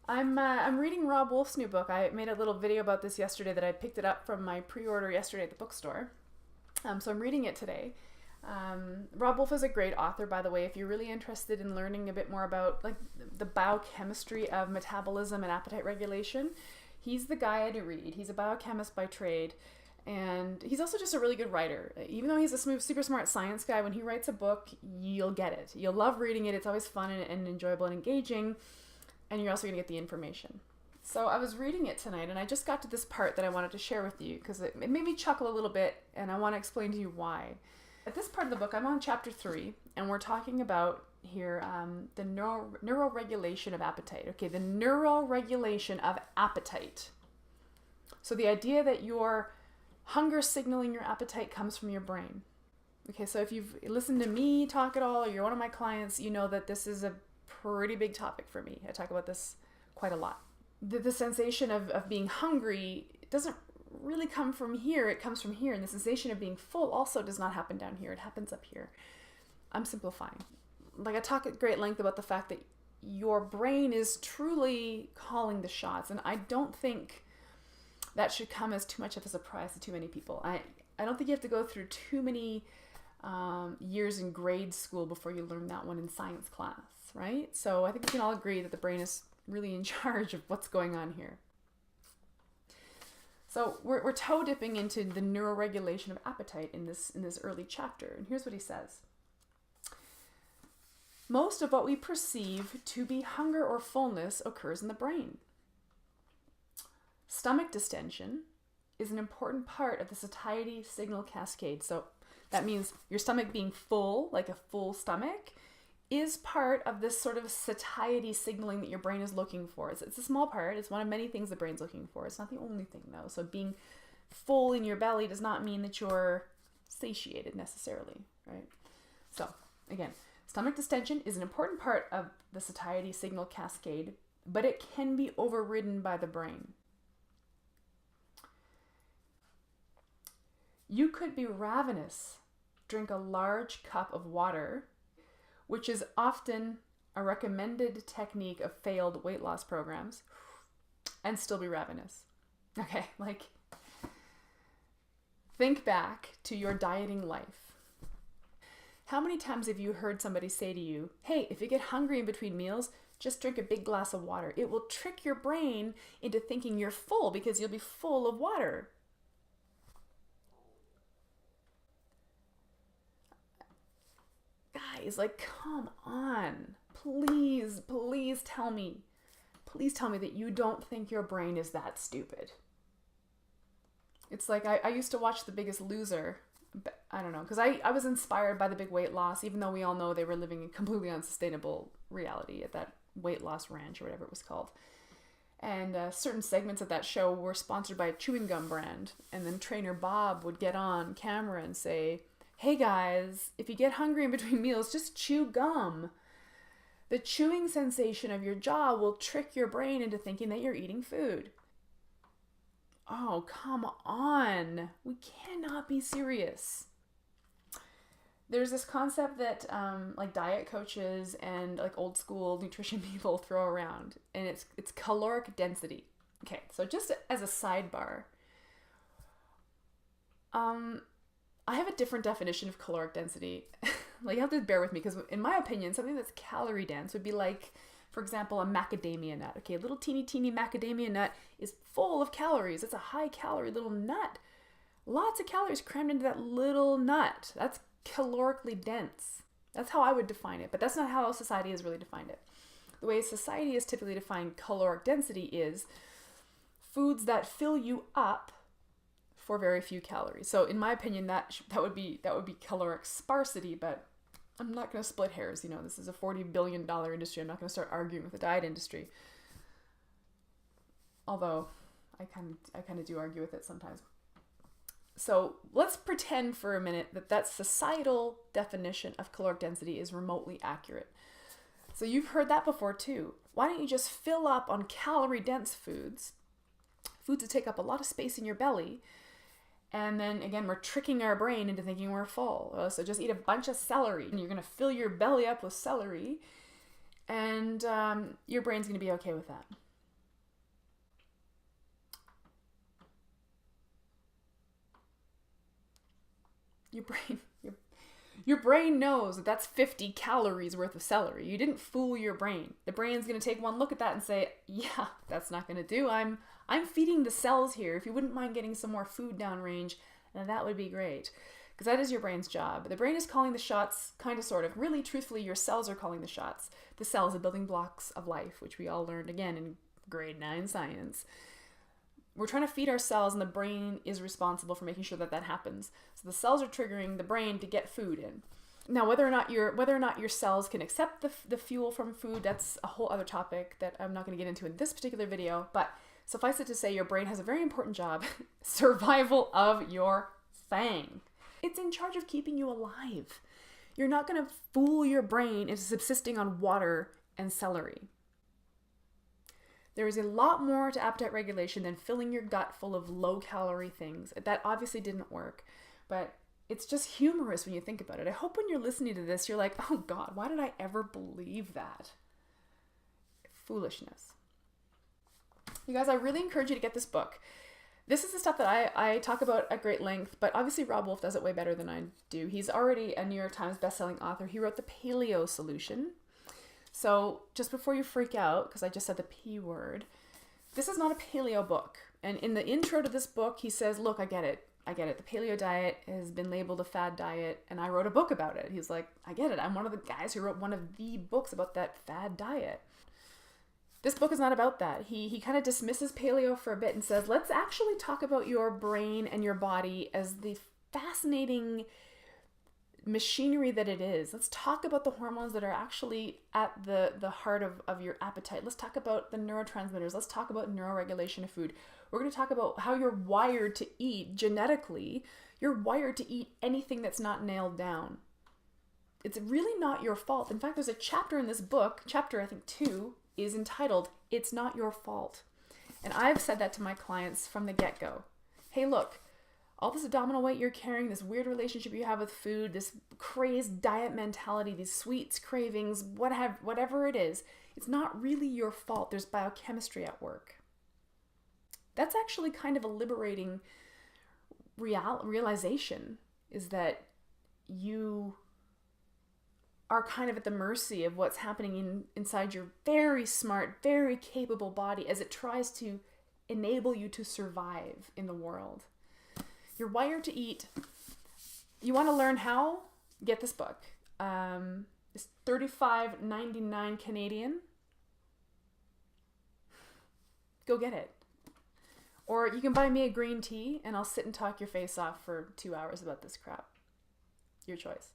I'm reading Rob Wolf's new book. I made a little video about this yesterday that I picked it up from my pre-order yesterday at the bookstore. So I'm reading it today. Rob Wolf is a great author, by the way. If you're really interested in learning a bit more about like the biochemistry of metabolism and appetite regulation, he's the guy to read. He's a biochemist by trade, and he's also just a really good writer. Even though he's a super smart science guy, when he writes a book, you'll get it. You'll love reading it. It's always fun and enjoyable and engaging, and you're also going to get the information. So I was reading it tonight, and I just got to this part that I wanted to share with you because it made me chuckle a little bit, and I want to explain to you why. At this part of the book, I'm on chapter 3, and we're talking about here the neuroregulation of appetite. Okay, the neuroregulation of appetite. So the idea that your hunger signaling your appetite comes from your brain. Okay, so if you've listened to me talk at all, or you're one of my clients, you know that this is a pretty big topic for me. I talk about this quite a lot. The sensation of being hungry doesn't really come from here. It comes from here. And the sensation of being full also does not happen down here. It happens up here. I'm simplifying. Like I talk at great length about the fact that your brain is truly calling the shots. And I don't think that should come as too much of a surprise to too many people. I don't think you have to go through too many years in grade school before you learn that one in science class, right? So I think we can all agree that the brain is really in charge of what's going on here. So we're toe dipping into the neuroregulation of appetite in this early chapter. And here's what he says. Most of what we perceive to be hunger or fullness occurs in the brain. Stomach distension is an important part of the satiety signal cascade. So that means your stomach being full, like a full stomach, is part of this sort of satiety signaling that your brain is looking for. It's a small part. It's one of many things the brain's looking for. It's not the only thing, though. So being full in your belly does not mean that you're satiated necessarily, right? So again, stomach distension is an important part of the satiety signal cascade, but it can be overridden by the brain. You could be ravenous, drink a large cup of water, which is often a recommended technique of failed weight loss programs, and still be ravenous. Okay, like, think back to your dieting life. How many times have you heard somebody say to you, hey, if you get hungry in between meals, just drink a big glass of water. It will trick your brain into thinking you're full because you'll be full of water. Guys, like, come on. Please tell me. Please tell me that you don't think your brain is that stupid. It's like, I used to watch The Biggest Loser. I don't know, because I was inspired by the big weight loss, even though we all know they were living a completely unsustainable reality at that weight loss ranch or whatever it was called. And certain segments of that show were sponsored by a chewing gum brand. And then trainer Bob would get on camera and say, hey guys, if you get hungry in between meals, just chew gum. The chewing sensation of your jaw will trick your brain into thinking that you're eating food. Oh, come on. We cannot be serious. There's this concept that like diet coaches and like old school nutrition people throw around, and it's caloric density. Okay, so just as a sidebar, I have a different definition of caloric density. Like, you have to bear with me because in my opinion, something that's calorie dense would be like, for example, a macadamia nut. Okay, a little teeny macadamia nut is full of calories. It's a high calorie little nut. Lots of calories crammed into that little nut. That's calorically dense. That's how I would define it, but that's not how society has really defined it. The way society has typically defined caloric density is foods that fill you up for very few calories. So in my opinion, that would be caloric sparsity, but I'm not going to split hairs. You know, this is a $40 billion industry. I'm not going to start arguing with the diet industry. Although I kind of do argue with it sometimes. So let's pretend for a minute that societal definition of caloric density is remotely accurate. So you've heard that before too. Why don't you just fill up on calorie dense foods that take up a lot of space in your belly, and then again, we're tricking our brain into thinking we're full. So just eat a bunch of celery, and you're going to fill your belly up with celery, and your brain's going to be okay with that. Your brain, your brain knows that that's 50 calories worth of celery. You didn't fool your brain. The brain's going to take one look at that and say, yeah, that's not going to do. I'm feeding the cells here. If you wouldn't mind getting some more food downrange, then that would be great. Because that is your brain's job. The brain is calling the shots, kind of, sort of. Really, truthfully, your cells are calling the shots. The cells, the building blocks of life, which we all learned again in grade 9 science. We're trying to feed our cells, and the brain is responsible for making sure that that happens. So the cells are triggering the brain to get food in. Now, whether or not your cells can accept the fuel from food, that's a whole other topic that I'm not going to get into in this particular video. But suffice it to say, your brain has a very important job: survival of your thing. It's in charge of keeping you alive. You're not going to fool your brain into subsisting on water and celery. There is a lot more to appetite regulation than filling your gut full of low-calorie things. That obviously didn't work, but it's just humorous when you think about it. I hope when you're listening to this, you're like, oh God, why did I ever believe that? Foolishness. You guys, I really encourage you to get this book. This is the stuff that I talk about at great length, but obviously Rob Wolf does it way better than I do. He's already a New York Times bestselling author. He wrote the Paleo Solution. So just before you freak out, because I just said the P word, this is not a paleo book. And in the intro to this book, he says, look, I get it. The paleo diet has been labeled a fad diet, and I wrote a book about it. He's like, I get it. I'm one of the guys who wrote one of the books about that fad diet. This book is not about that. He kind of dismisses paleo for a bit and says, let's actually talk about your brain and your body as the fascinating machinery that it is. Let's talk about the hormones that are actually at the heart of your appetite. Let's talk about the neurotransmitters. Let's talk about neuroregulation of food. We're going to talk about how you're wired to eat genetically. You're wired to eat anything that's not nailed down. It's really not your fault. In fact, there's a chapter in this book, chapter I think 2, is entitled, It's Not Your Fault. And I've said that to my clients from the get-go. Hey, look, all this abdominal weight you're carrying, this weird relationship you have with food, this crazed diet mentality, these sweets, cravings, whatever it is, it's not really your fault. There's biochemistry at work. That's actually kind of a liberating realization, is that you are kind of at the mercy of what's happening inside your very smart, very capable body as it tries to enable you to survive in the world. You're wired to eat. You want to learn how? Get this book. It's $35.99 Canadian. Go get it. Or you can buy me a green tea and I'll sit and talk your face off for 2 hours about this crap. Your choice.